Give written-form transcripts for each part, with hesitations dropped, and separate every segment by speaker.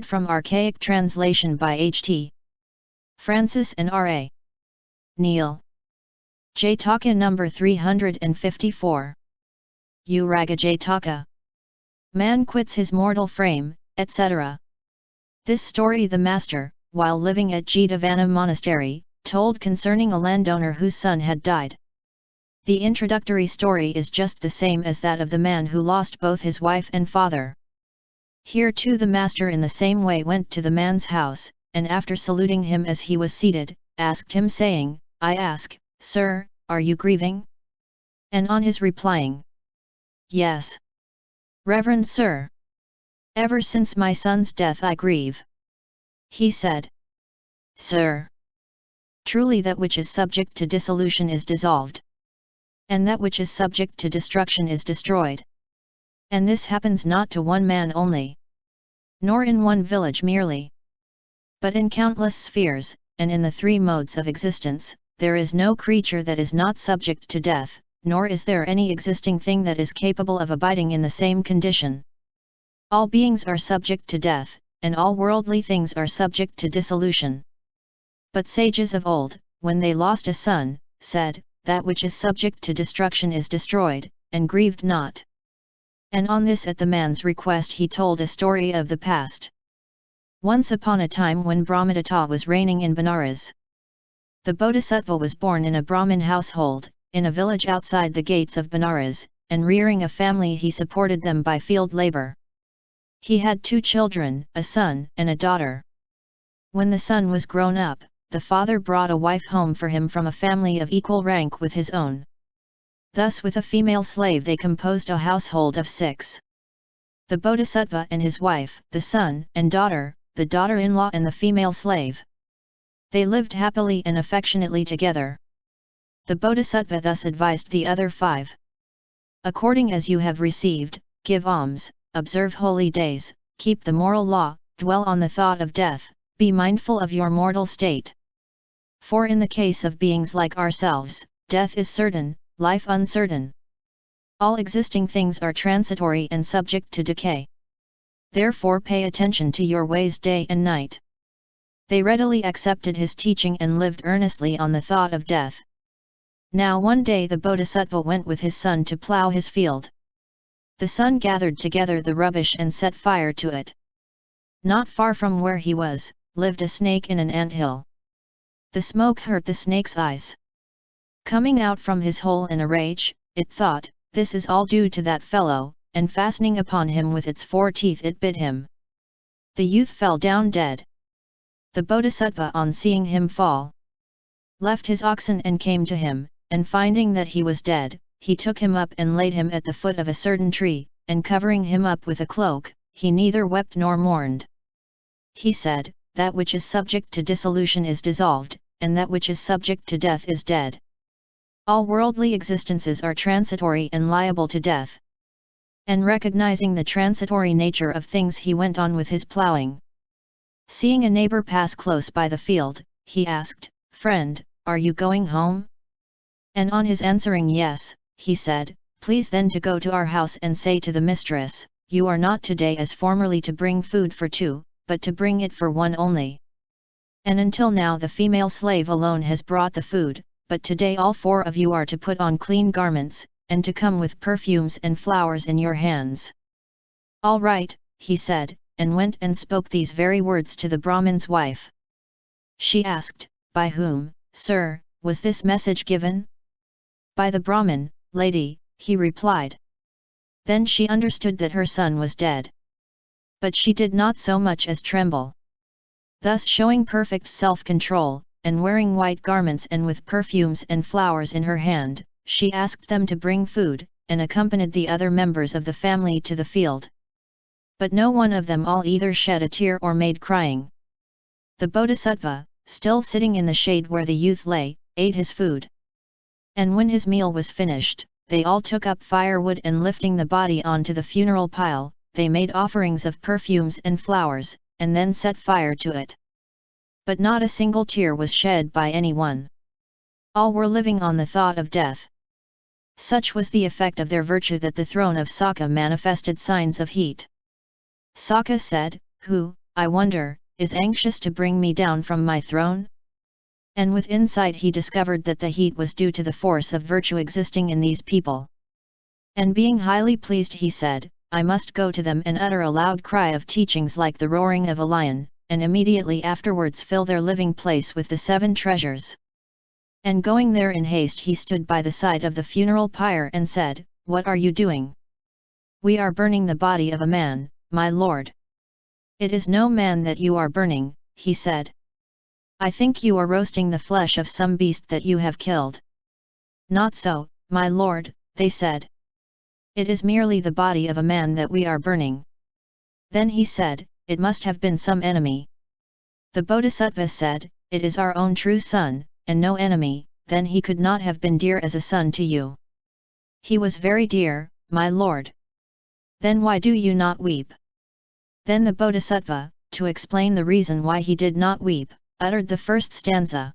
Speaker 1: From archaic translation by H.T. Francis and R.A. Neil. Jataka number 354. Uraga Jataka. Man quits his mortal frame, etc. This story the master, while living at Jetavana monastery, told concerning a landowner whose son had died. The introductory story is just the same as that of the man who lost both his wife and father. Here too the master in the same way went to the man's house, and after saluting him as he was seated, asked him saying, "I ask, sir, are you grieving?" And on his replying, "Yes, reverend sir. Ever since my son's death I grieve," he said, "Sir, truly that which is subject to dissolution is dissolved, and that which is subject to destruction is destroyed. And this happens not to one man only, nor in one village merely, but in countless spheres, and in the three modes of existence. There is no creature that is not subject to death, nor is there any existing thing that is capable of abiding in the same condition. All beings are subject to death, and all worldly things are subject to dissolution. But sages of old, when they lost a son, said, that which is subject to destruction is destroyed, and grieved not." And on this at the man's request he told a story of the past. Once upon a time when Brahmadatta was reigning in Benares, the Bodhisattva was born in a Brahmin household, in a village outside the gates of Benares, and rearing a family he supported them by field labor. He had 2 children, a son and a daughter. When the son was grown up, the father brought a wife home for him from a family of equal rank with his own. Thus with a female slave they composed a household of 6. The Bodhisattva and his wife, the son and daughter, the daughter-in-law and the female slave. They lived happily and affectionately together. The Bodhisattva thus advised the other 5. "According as you have received, give alms, observe holy days, keep the moral law, dwell on the thought of death, be mindful of your mortal state. For in the case of beings like ourselves, death is certain, life uncertain. All existing things are transitory and subject to decay. Therefore pay attention to your ways day and night." They readily accepted his teaching and lived earnestly on the thought of death. Now one day the Bodhisattva went with his son to plough his field. The son gathered together the rubbish and set fire to it. Not far from where he was, lived a snake in an anthill. The smoke hurt the snake's eyes. Coming out from his hole in a rage, it thought, "This is all due to that fellow," and fastening upon him with its 4 teeth it bit him. The youth fell down dead. The Bodhisattva on seeing him fall, left his oxen and came to him, and finding that he was dead, he took him up and laid him at the foot of a certain tree, and covering him up with a cloak, he neither wept nor mourned. He said, "That which is subject to dissolution is dissolved, and that which is subject to death is dead. All worldly existences are transitory and liable to death." And recognizing the transitory nature of things he went on with his ploughing. Seeing a neighbor pass close by the field, he asked, "Friend, are you going home?" And on his answering yes, he said, "Please then to go to our house and say to the mistress, you are not today as formerly to bring food for 2, but to bring it for 1 only. And until now the female slave alone has brought the food, but today all 4 of you are to put on clean garments, and to come with perfumes and flowers in your hands." "All right," he said, and went and spoke these very words to the Brahmin's wife. She asked, "By whom, sir, was this message given?" "By the Brahmin, lady," he replied. Then she understood that her son was dead. But she did not so much as tremble. Thus showing perfect self-control, and wearing white garments and with perfumes and flowers in her hand, she asked them to bring food, and accompanied the other members of the family to the field. But no one of them all either shed a tear or made crying. The Bodhisattva, still sitting in the shade where the youth lay, ate his food. And when his meal was finished, they all took up firewood and lifting the body onto the funeral pile, they made offerings of perfumes and flowers, and then set fire to it. But not a single tear was shed by anyone. All were living on the thought of death. Such was the effect of their virtue that the throne of Sakka manifested signs of heat. Sakka said, "Who, I wonder, is anxious to bring me down from my throne? And with insight he discovered that the heat was due to the force of virtue existing in these people. And being highly pleased he said, I must go to them and utter a loud cry of teachings like the roaring of a lion, and immediately afterwards fill their living place with the 7 treasures. And going there in haste he stood by the side of the funeral pyre and said, What are you doing? We are burning the body of a man, my lord. It is no man that you are burning, he said. I think you are roasting the flesh of some beast that you have killed. Not so, my lord, they said. It is merely the body of a man that we are burning. Then he said, It must have been some enemy. The Bodhisattva said, It is our own true son, and no enemy, then he could not have been dear as a son to you. He was very dear, my lord. Then why do you not weep? Then the Bodhisattva, to explain the reason why he did not weep, uttered the first stanza.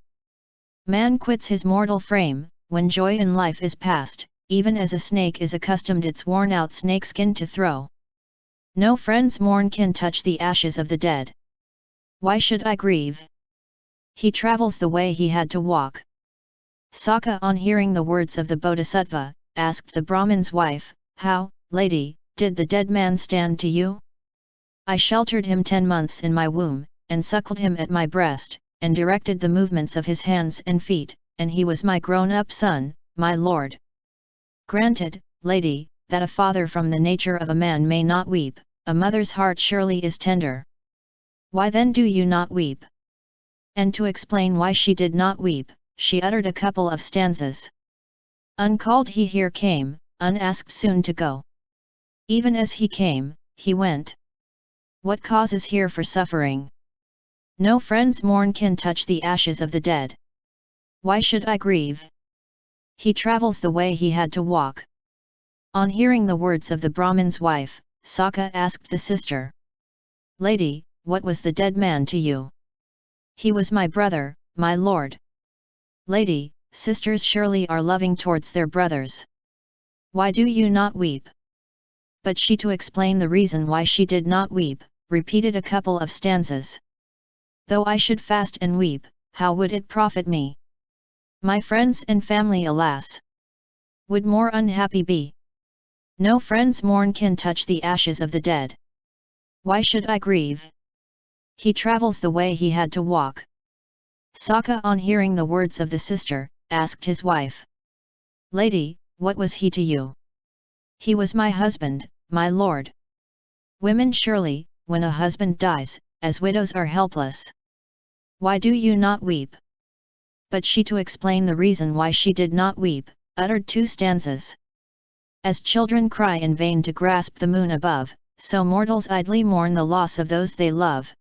Speaker 1: Man quits his mortal frame, when joy in life is past, even as a snake is accustomed its worn-out snakeskin to throw. No friend's mourn can touch the ashes of the dead. Why should I grieve? He travels the way he had to walk. Sakka, on hearing the words of the Bodhisattva, asked the Brahmin's wife, How, lady, did the dead man stand to you? I sheltered him 10 months in my womb, and suckled him at my breast, and directed the movements of his hands and feet, and he was my grown-up son, my lord. Granted, lady, that a father from the nature of a man may not weep, a mother's heart surely is tender. Why then do you not weep? And to explain why she did not weep, she uttered a couple of stanzas. Uncalled he here came, unasked soon to go. Even as he came, he went. What cause is here for suffering? No friend's mourn can touch the ashes of the dead. Why should I grieve? He travels the way he had to walk. On hearing the words of the Brahmin's wife, Sakka asked the sister. Lady, what was the dead man to you? He was my brother, my lord. Lady, sisters surely are loving towards their brothers. Why do you not weep? But she, to explain the reason why she did not weep, repeated a couple of stanzas. Though I should fast and weep, how would it profit me? My friends and family, alas, would more unhappy be. No friend's mourn can touch the ashes of the dead. Why should I grieve? He travels the way he had to walk. Sakka, on hearing the words of the sister, asked his wife. Lady, what was he to you? He was my husband, my lord. Women surely, when a husband dies, as widows are helpless. Why do you not weep? But she, to explain the reason why she did not weep, uttered 2 stanzas. As children cry in vain to grasp the moon above, so mortals idly mourn the loss of those they love.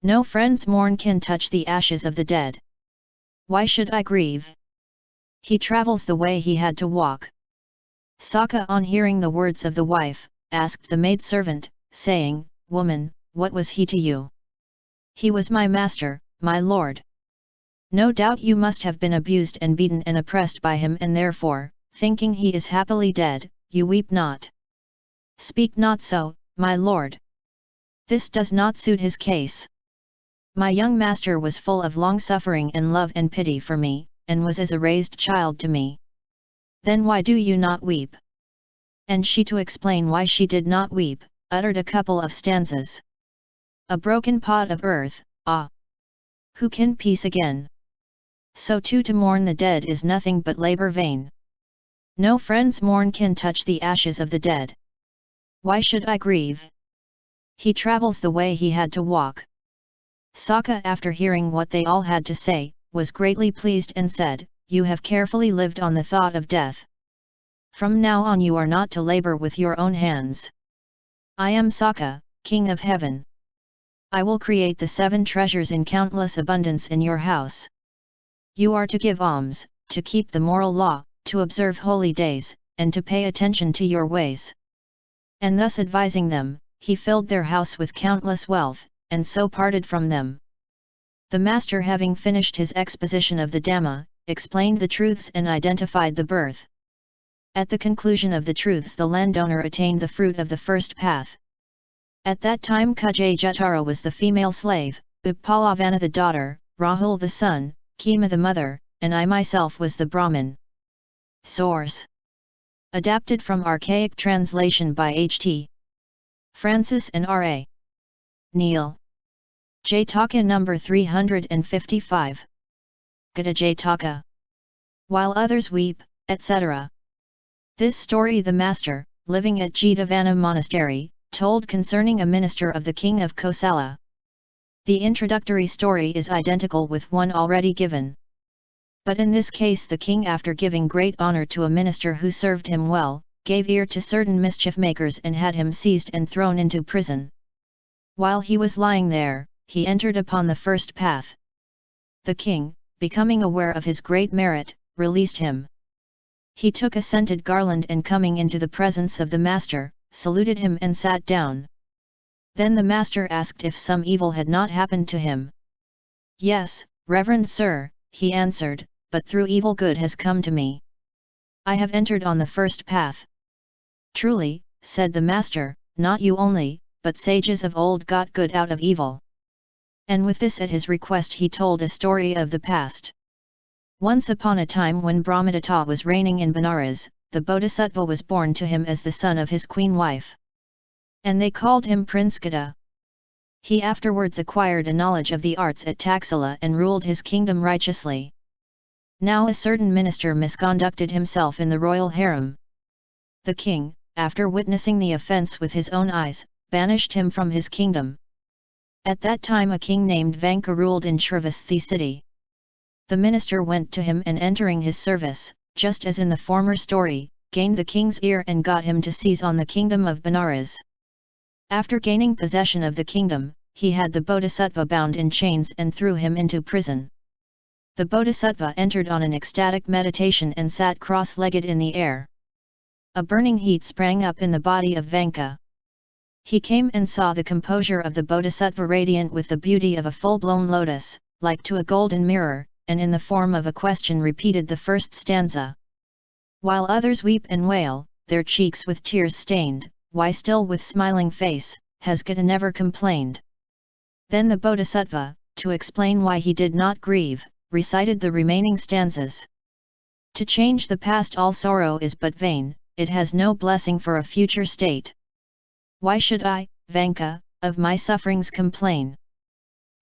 Speaker 1: No friend's mourn can touch the ashes of the dead. Why should I grieve? He travels the way he had to walk. Sakka, on hearing the words of the wife, asked the maidservant, saying, Woman, what was he to you? He was my master, my lord. No doubt you must have been abused and beaten and oppressed by him, and therefore, thinking he is happily dead, you weep not. Speak not so, my lord. This does not suit his case. My young master was full of long-suffering and love and pity for me, and was as a raised child to me. Then why do you not weep? And she, to explain why she did not weep, uttered a couple of stanzas. A broken pot of earth, ah! Who can piece again? So too to mourn the dead is nothing but labor vain. No friend's mourn can touch the ashes of the dead. Why should I grieve? He travels the way he had to walk. Sakka, after hearing what they all had to say, was greatly pleased and said, You have carefully lived on the thought of death. From now on you are not to labor with your own hands. I am Sakka, King of Heaven. I will create the 7 treasures in countless abundance in your house. You are to give alms, to keep the moral law, to observe holy days, and to pay attention to your ways. And thus advising them, he filled their house with countless wealth, and so parted from them. The master, having finished his exposition of the Dhamma, explained the truths and identified the birth. At the conclusion of the truths the landowner attained the fruit of the first path. At that time Jatara was the female slave, Uppalavana the daughter, Rahul the son, Kema the mother, and I myself was the Brahmin. Source. Adapted from archaic translation by H.T. Francis and R.A. Neil. Jataka number 355. Ghata Jataka. While others weep, etc. This story the master, living at Jetavana monastery, told concerning a minister of the king of Kosala. The introductory story is identical with one already given. But in this case the king, after giving great honor to a minister who served him well, gave ear to certain mischief makers and had him seized and thrown into prison. While he was lying there, he entered upon the first path. The king, becoming aware of his great merit, released him. He took a scented garland and coming into the presence of the master, saluted him and sat down. Then the master asked if some evil had not happened to him. Yes, reverend sir, he answered, but through evil good has come to me. I have entered on the first path. Truly, said the master, not you only, but sages of old got good out of evil. And with this at his request he told a story of the past. Once upon a time when Brahmadatta was reigning in Benares, the Bodhisattva was born to him as the son of his queen wife. And they called him Prince Ghata. He afterwards acquired a knowledge of the arts at Taxila and ruled his kingdom righteously. Now a certain minister misconducted himself in the royal harem. The king, after witnessing the offence with his own eyes, banished him from his kingdom. At that time a king named Vanka ruled in Shrivasthi city. The minister went to him and entering his service, just as in the former story, gained the king's ear and got him to seize on the kingdom of Benares. After gaining possession of the kingdom, he had the Bodhisattva bound in chains and threw him into prison. The Bodhisattva entered on an ecstatic meditation and sat cross-legged in the air. A burning heat sprang up in the body of Vanka. He came and saw the composure of the Bodhisattva radiant with the beauty of a full-blown lotus, like to a golden mirror, and in the form of a question repeated the first stanza. While others weep and wail, their cheeks with tears stained, why still with smiling face, has Ghata never complained? Then the Bodhisattva, to explain why he did not grieve, recited the remaining stanzas. To change the past all sorrow is but vain, it has no blessing for a future state. Why should I, Vanka, of my sufferings complain?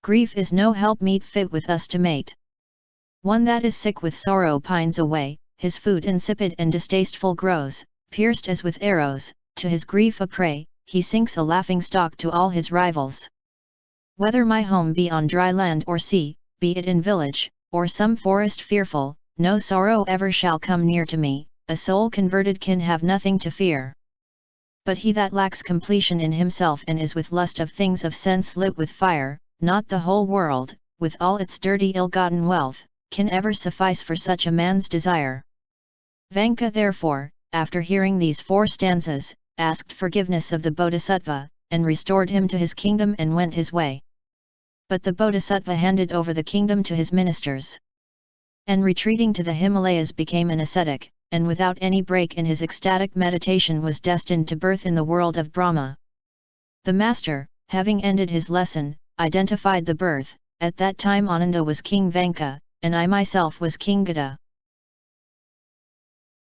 Speaker 1: Grief is no helpmeet fit with us to mate. One that is sick with sorrow pines away, his food insipid and distasteful grows, pierced as with arrows, to his grief a prey, he sinks a laughing stock to all his rivals. Whether my home be on dry land or sea, be it in village, or some forest fearful, no sorrow ever shall come near to me, a soul converted can have nothing to fear. But he that lacks completion in himself and is with lust of things of sense lit with fire, not the whole world, with all its dirty ill-gotten wealth, can ever suffice for such a man's desire. Vanka therefore, after hearing these 4 stanzas, asked forgiveness of the Bodhisattva, and restored him to his kingdom and went his way. But the Bodhisattva handed over the kingdom to his ministers. And retreating to the Himalayas became an ascetic, and without any break in his ecstatic meditation was destined to birth in the world of Brahma. The master, having ended his lesson, identified the birth. At that time Ananda was King Vanka, and I myself was King Ghata.